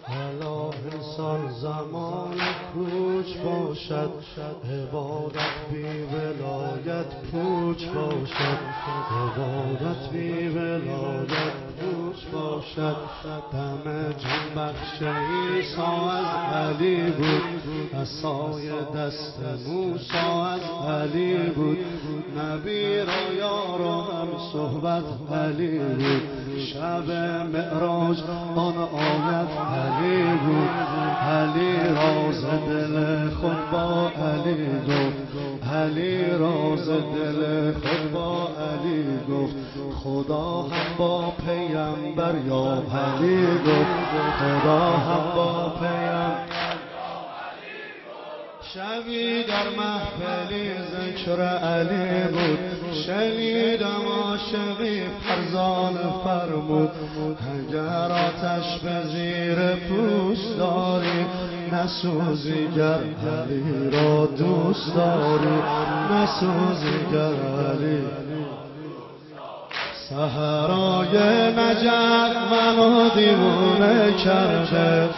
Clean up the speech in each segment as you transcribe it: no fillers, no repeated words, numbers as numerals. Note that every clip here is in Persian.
هلا انسان زمان کوچ باشد، عبادت بی ولایت پوچ باشد، عبادت بی ولایت پوچ باشد. دم جان بخش عیسی از علی بود، عصای دست موسی از علی بود، نبی را یار و هم صحبت علی بود، شب معراج آن آیت علی بود. علی راز دل خود با علی گفت، علی راز دل خود با علی گفت، خدا هم با پیامبر یا علی گفت، خدا هم با پیامبر. شبی در محفلی ذکر علی بود، شنیدم عاشقی فرزان فرمود، اگر آتش به زیر پوست داری نسوزی گر علی را دوست داری، نسوزی گر علی. صحرای نجف منو دیوانه کرده،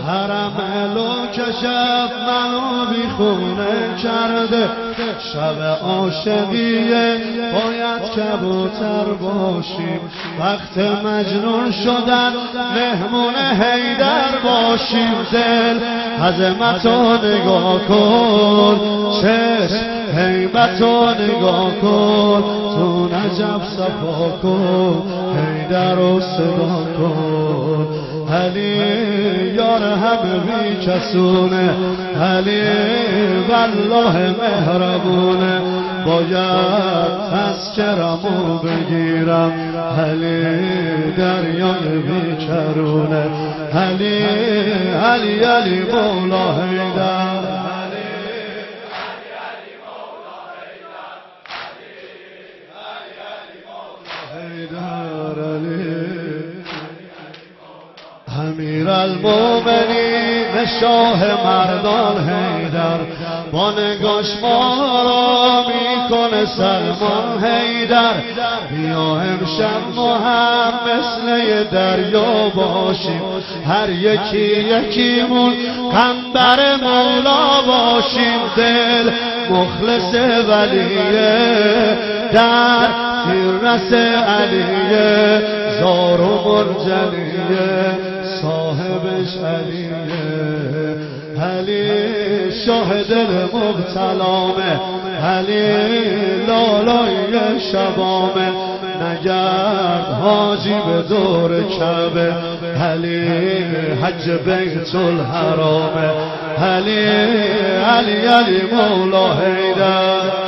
حرم لو کشف منو بیخونه کرده، شب عاشقیه باید کبوتر باشیم، وقت مجنون شدن مهمون حیدر باشیم. دل عظمتو نگاه کن، چشم هیبتو نگاه کن، تو نجف صفا کن، حیدر رو صدا کن. علی یار همه بی کسونه، علی والله مهربونه، باید از کرمو بگیرم، علی دریای بیکرونه. علی علی علی مولا حیدر، امیر المومنین شاه مردان حیدر، با نگاش ما را میکنه سلمان حیدر. بیا امشب ما هم مثل دریا باشیم، هر یکی یکیمون قنبر مولا باشیم. دل مخلص ولیه، در تیررس علیه، زار و منجلیه، صاحبش علیه. علی شاه دل مبتلامه، علی لالای شبامه، نگرد حاجی به دور کعبه، علی حج بیت الحرامه. علی علی علی مولا حیدر.